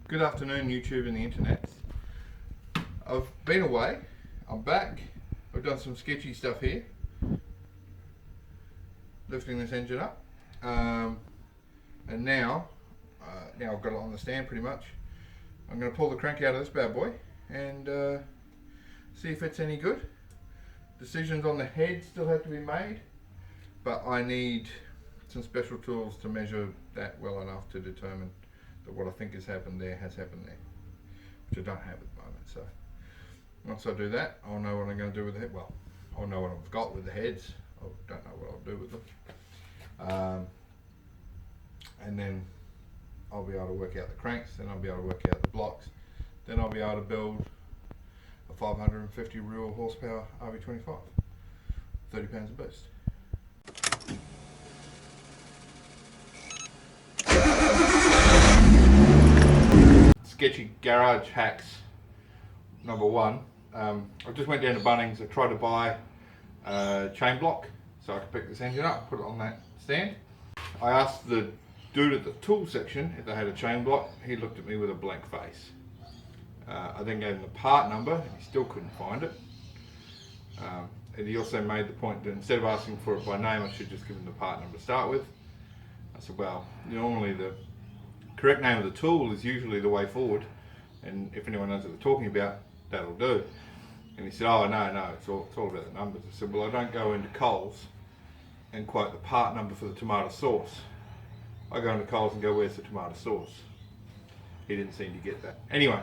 Good afternoon, YouTube and the internet. I've been away, I'm back, I've done some sketchy stuff here, lifting this engine up, and now I've got it on the stand pretty much. I'm going to pull the crank out of this bad boy and see if it's any good. Decisions on the head still have to be made, but I need some special tools to measure that well enough to determine that what I think has happened there has happened there, which I don't have at the moment. So once I do that, I'll know what I'm going to do with the head. Well, I'll know what I've got with the heads. I don't know what I'll do with them. And then I'll be able to work out the cranks, then I'll be able to work out the blocks, then I'll be able to build a 550 real horsepower RB25, 30 pounds of boost. Sketchy garage hacks number one. I just went down to Bunnings. I tried to buy a chain block so I could pick this engine up, put it on that stand. I asked the dude at the tool section if they had a chain block. He looked at me with a blank face. I then gave him the part number and he still couldn't find it. And he also made the point that instead of asking for it by name, I should just give him the part number to start with. I said, well, normally the correct name of the tool is usually the way forward, and if anyone knows what they're talking about, that'll do. And he said, oh no, it's all about the numbers. I said, well, I don't go into Coles and quote the part number for the tomato sauce. I go into Coles and go, where's the tomato sauce? He didn't seem to get that. Anyway,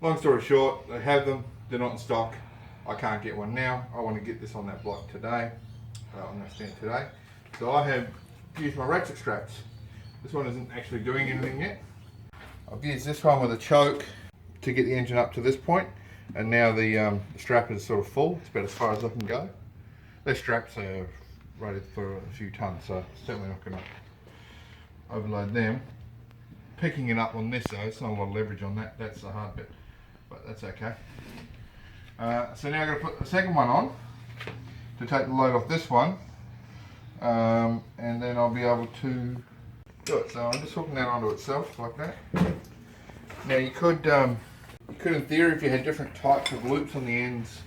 long story short, they have them, they're not in stock. I can't get one now. I want to get this on that block today, on that stand today. So I have used my ratchet straps. This one isn't actually doing anything yet. I've used this one with a choke to get the engine up to this point, and now the strap is sort of full. It's about as far as I can go. Those straps are rated for a few tons, so certainly not going to overload them. Picking it up on this though, it's not a lot of leverage on that. That's the hard bit, but that's okay. So now I'm going to put the second one on to take the load off this one, and then I'll be able to do it. So I'm just hooking that onto itself like that. Now you could in theory, if you had different types of loops on the ends,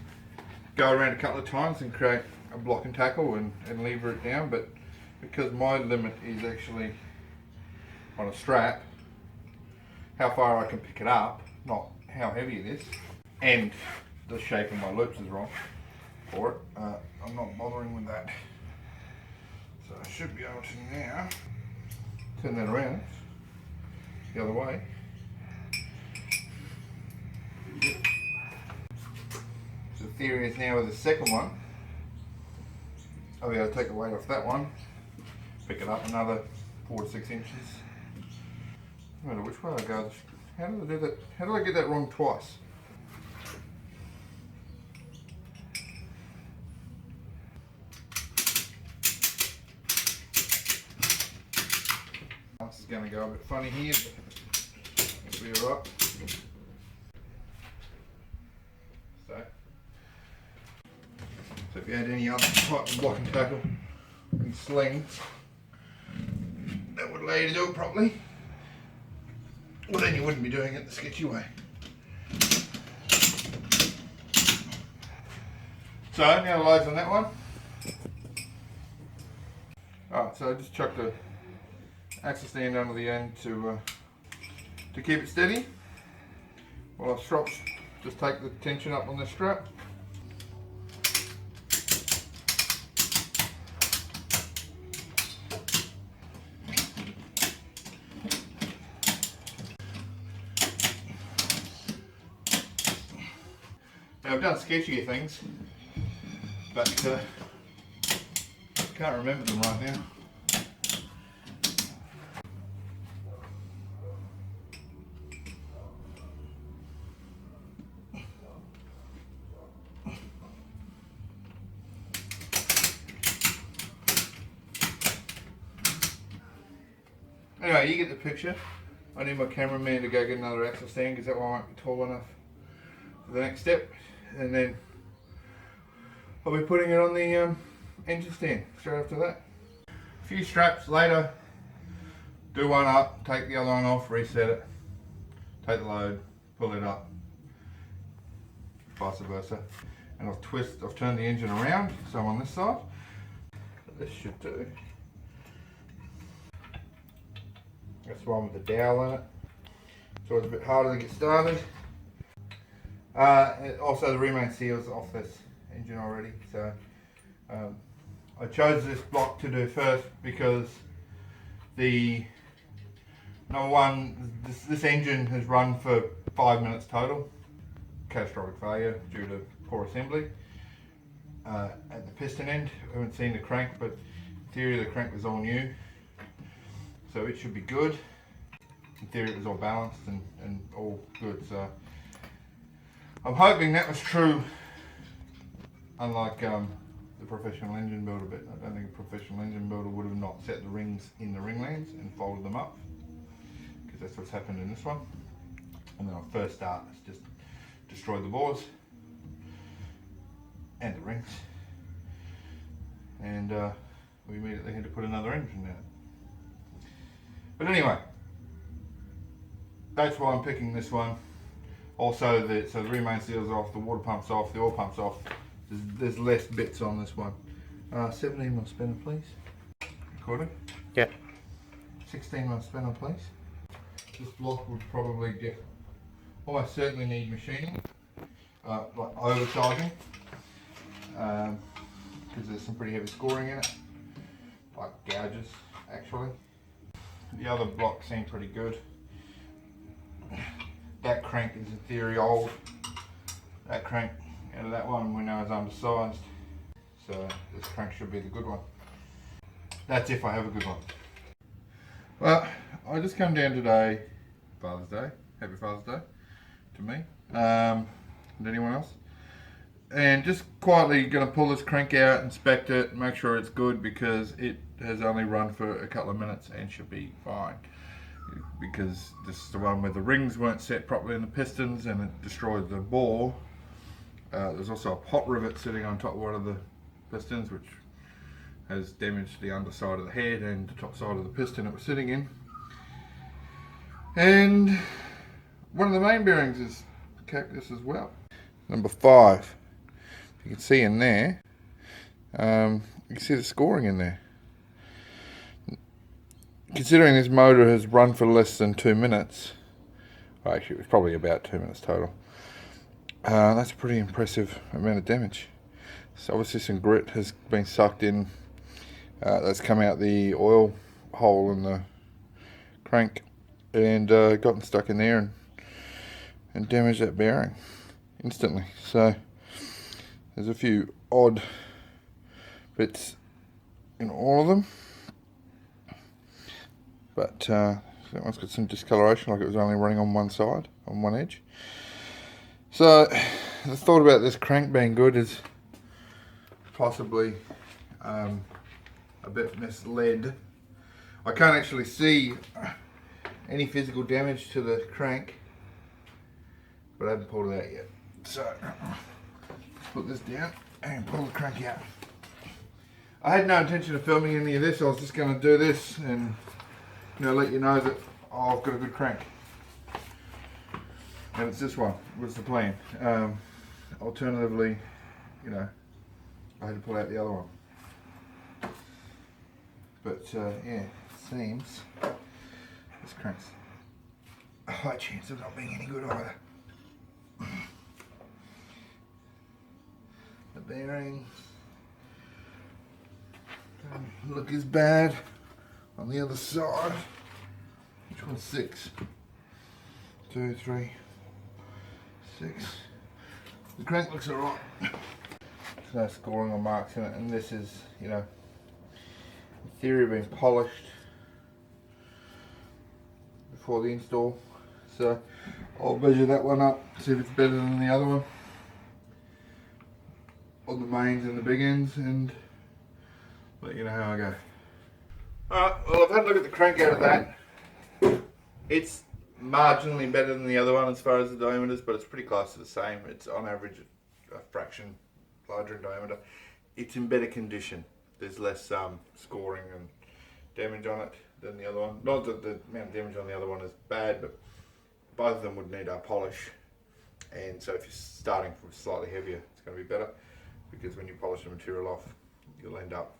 go around a couple of times and create a block and tackle and lever it down, but because my limit is actually on a strap, how far I can pick it up, not how heavy it is, and the shape of my loops is wrong for it, I'm not bothering with that. So I should be able to now turn that around the other way. So the theory is now with the second one, I'll be able to take the weight off that one, pick it up another 4 to 6 inches. No matter which way I go, how did I do that? How did I get that wrong twice? This is going to go a bit funny here, but it'll be alright. So if you had any other type of block and tackle and sling that would allow you to do it properly, well then you wouldn't be doing it the sketchy way. So now the load's on that one. Alright, so I just chucked the axle stand under the end to keep it steady while I strap, just take the tension up on the strap. Now I've done sketchier things, but I can't remember them right now. Anyway, you get the picture. I need my cameraman to go get another axle stand because that one won't be tall enough for the next step. And then I'll be putting it on the engine stand straight after that. A few straps later, do one up, take the other one off, reset it. take the load, pull it up, vice versa. And I've turned the engine around, so I'm on this side. This should do. That's the one with the dowel in it. It's always a bit harder to get started. Also the remain seals off this engine already, so I chose this block to do first because the number one, this engine has run for 5 minutes total. Catastrophic failure due to poor assembly at the piston end. I haven't seen the crank, but in theory the crank was all new, so it should be good. In theory it was all balanced and all good, so I'm hoping that was true, unlike the professional engine builder bit. I don't think a professional engine builder would have not set the rings in the ringlands and folded them up, because that's what's happened in this one. And then on first start it's just destroyed the bores and the rings, and we immediately had to put another engine in it. But anyway, that's why I'm picking this one. Also, so the remain seals are off, the water pump's off, the oil pump's off. There's less bits on this one. 17mm spinner, please. Recording? Yeah. 16mm spinner, please. This block would probably almost certainly need machining, like overcharging, because there's some pretty heavy scoring in it, like gouges actually. The other block seemed pretty good. That crank is in theory old. That crank out of that one we know is undersized, so this crank should be the good one. That's if I have a good one. Well, I just come down today, Father's Day, happy Father's Day to me, and anyone else, and just quietly going to pull this crank out, inspect it, make sure it's good, because it has only run for a couple of minutes and should be fine, because this is the one where the rings weren't set properly in the pistons and it destroyed the bore. There's also a pot rivet sitting on top of one of the pistons, which has damaged the underside of the head and the top side of the piston it was sitting in. And one of the main bearings is cactus as well. Number 5. You can see in there, you can see the scoring in there. Considering this motor has run for less than 2 minutes, well, actually it was probably about 2 minutes total, that's a pretty impressive amount of damage. So obviously some grit has been sucked in, that's come out the oil hole in the crank and gotten stuck in there and damaged that bearing instantly. So there's a few odd bits in all of them, but that one's got some discoloration, like it was only running on one side, on one edge. So the thought about this crank being good is possibly a bit misled. I can't actually see any physical damage to the crank, but I haven't pulled it out yet. So let's put this down and pull the crank out. I had no intention of filming any of this. I was just going to do this and let you know that I've got a good crank, and it's this one was the plan. Alternatively, I had to pull out the other one, but yeah, it seems this crank's a high chance of not being any good either. The bearing doesn't look as bad on the other side. Which one's 6? 2, 3, 6. The crank looks alright. There's no scoring or marks in it, and this is, in theory, being polished before the install. So I'll measure that one up, see if it's better than the other one on the mains and the big ends, and let you know how I go. Alright, well, I've had a look at the crank out of that. It's marginally better than the other one as far as the diameters, but it's pretty close to the same. It's on average a fraction larger in diameter. It's in better condition. There's less scoring and damage on it than the other one. Not that the amount of damage on the other one is bad, but both of them would need a polish, and so if you're starting from slightly heavier, it's going to be better, because when you polish the material off, you'll end up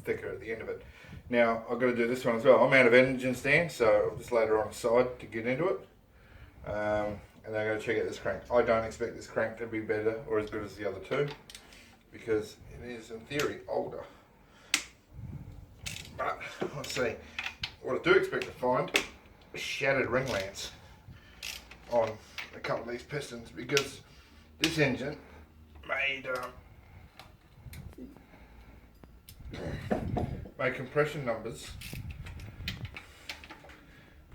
thicker at the end of it. Now I've got to do this one as well. I'm out of engine stand, so I'll just lay it on the side to get into it. And then I'm going to check out this crank. I don't expect this crank to be better or as good as the other two, because it is in theory older. But let's see. What I do expect to find is shattered ring lands on a couple of these pistons, because this engine made compression numbers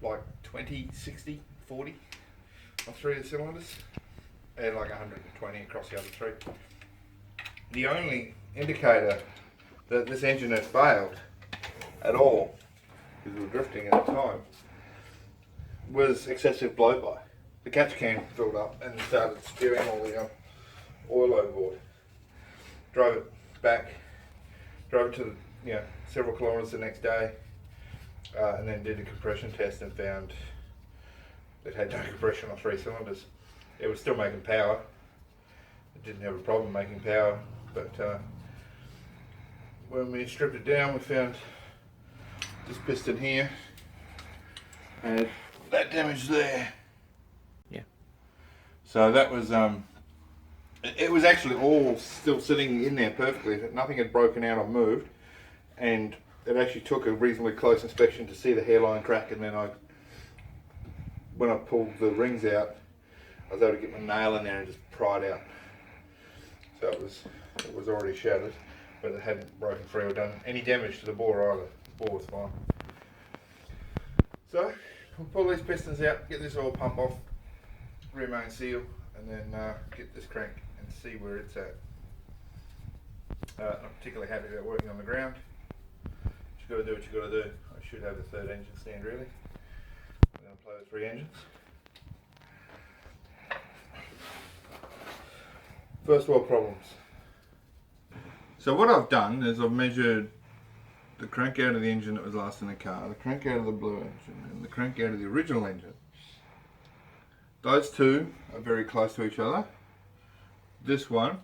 like 20, 60, 40 on 3 of the cylinders, and like 120 across the other 3. The only indicator that this engine had failed at all, because we were drifting at the time, was excessive blow-by. The catch can filled up and started spewing all the oil overboard. Drove it back, drove it to the, several kilometres the next day, and then did a compression test and found it had no compression on 3 cylinders. It was still making power. It didn't have a problem making power, but when we stripped it down, we found this piston here had that damage there. Yeah. So that was it was actually all still sitting in there perfectly. Nothing had broken out or moved, and it actually took a reasonably close inspection to see the hairline crack. And then when I pulled the rings out, I was able to get my nail in there and just pry it out. So it was already shattered, but it hadn't broken free or done any damage to the bore either. The bore was fine. So we'll pull these pistons out, get this oil pump off, rear main seal, and then get this crank and see where it's at. I'm particularly happy about working on the ground. You got to do what you got to do. I should have a 3rd engine stand really. I'm going to play with 3 engines. First world problems. So what I've done is I've measured the crank out of the engine that was last in the car, the crank out of the blue engine, and the crank out of the original engine. Those two are very close to each other. This one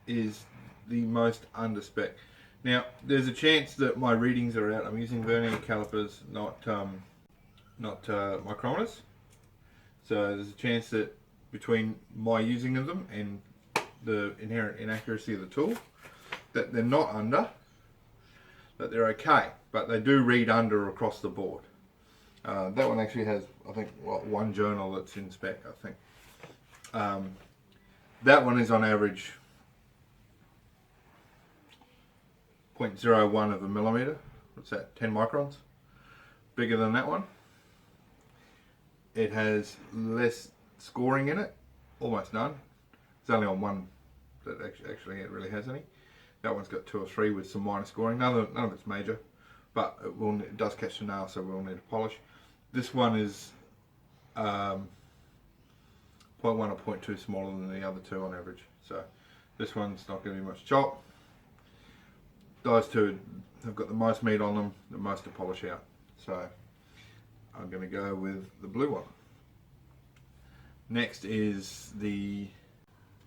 is the most under spec. Now there's a chance that my readings are out. I'm using vernier calipers, not micrometers. So there's a chance that between my using of them and the inherent inaccuracy of the tool, that they're not under, that they're okay, but they do read under across the board. That one actually has, I think, one journal that's in spec, I think. That one is on average 0.01 of a millimeter. What's that, 10 microns? Bigger than that one. It has less scoring in it, almost none. It's only on one that actually it really has any. That one's got 2 or 3 with some minor scoring. None of it's major, but it does catch the nail, so we'll need to polish. This one is 0.1 or 0.2 smaller than the other 2 on average. So this one's not going to be much chop. Those 2 have got the most meat on them, the most to polish out. So I'm going to go with the blue one. Next is the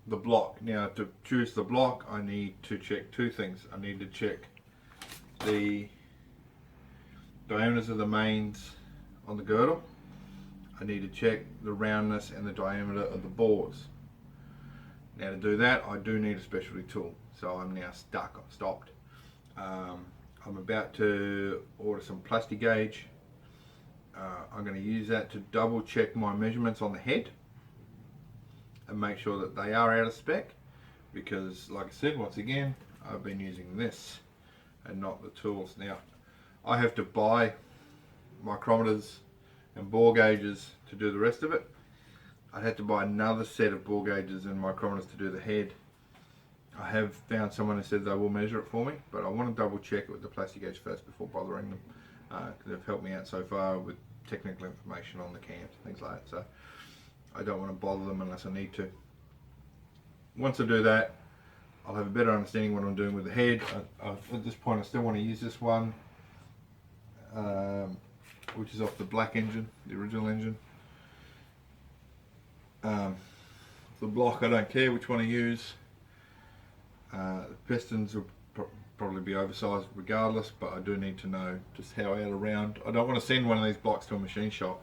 block. Now to choose the block, I need to check 2 things. I need to check the diameters of the mains on the girdle. I need to check the roundness and the diameter of the bores. Now to do that, I do need a specialty tool. So I'm now stopped. I'm about to order some plastic gauge. I'm going to use that to double check my measurements on the head and make sure that they are out of spec, because like I said, once again, I've been using this and not the tools. Now I have to buy micrometers and bore gauges to do the rest of it. I'd have to buy another set of bore gauges and micrometers to do the head. I have found someone who said they will measure it for me, but I want to double check it with the plastic gauge first before bothering them, because they've helped me out so far with technical information on the cams and things like that. So I don't want to bother them unless I need to. Once I do that, I'll have a better understanding what I'm doing with the head. At this point I still want to use this one. which is off the black engine, the original engine. The block, I don't care which one I use. The pistons will probably be oversized regardless, but I do need to know just how out of round. I don't want to send one of these blocks to a machine shop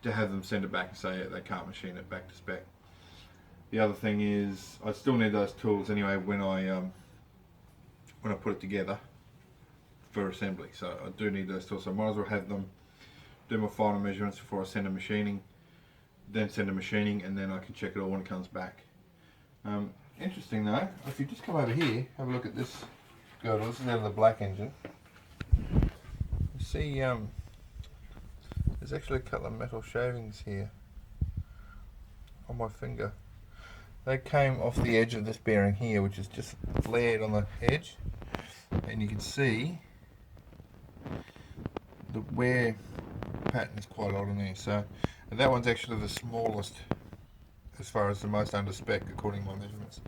to have them send it back and say they can't machine it back to spec. The other thing is I still need those tools anyway when I put it together for assembly, so I do need those tools, so I might as well have them, do my final measurements before I send a machining, then send a machining, and then I can check it all when it comes back. Interesting though, if you just come over here, have a look at this girdle. This is out of the black engine. You see there's actually a couple of metal shavings here on my finger. They came off the edge of this bearing here, which is just flared on the edge, and you can see the wear pattern is quite odd on there. So, and that one's actually the smallest as far as the most under spec according to my measurements.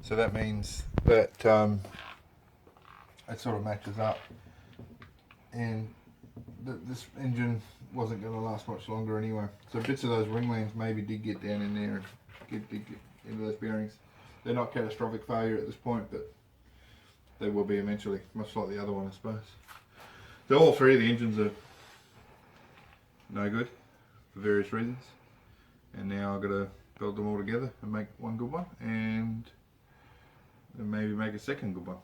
So that means that it sort of matches up, and this engine wasn't going to last much longer anyway. So bits of those ringlands maybe did get down in there and get into those bearings. They're not catastrophic failure at this point, but they will be eventually, much like the other one I suppose. So all three of the engines are no good for various reasons, and now I've got to build them all together and make one good one, and maybe make a second good one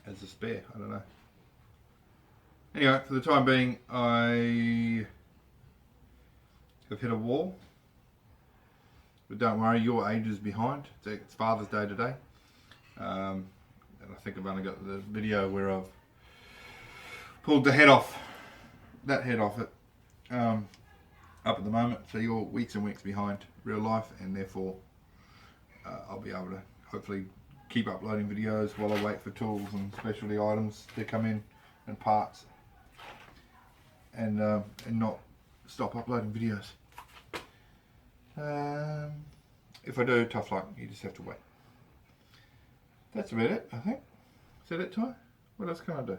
as a spare, I don't know. Anyway, for the time being I have hit a wall, but don't worry, your age is behind. It's Father's Day today, and I think I've only got the video where I've pulled the head off, that head off it, up at the moment, so you're weeks and weeks behind real life, and therefore I'll be able to hopefully keep uploading videos while I wait for tools and specialty items to come in and parts, and not stop uploading videos. If I do, tough luck, you just have to wait. That's about it, I think. Is that it, Ty? What else can I do?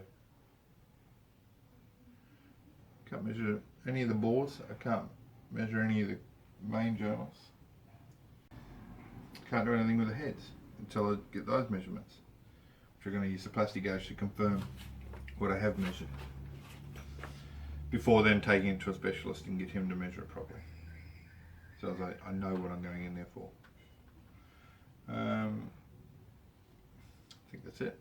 Can't measure any of the bores. I can't measure any of the main journals. Can't do anything with the heads until I get those measurements, which we're going to use the plastic gauge to confirm what I have measured, before then taking it to a specialist and get him to measure it properly, so I know what I'm going in there for. I think that's it.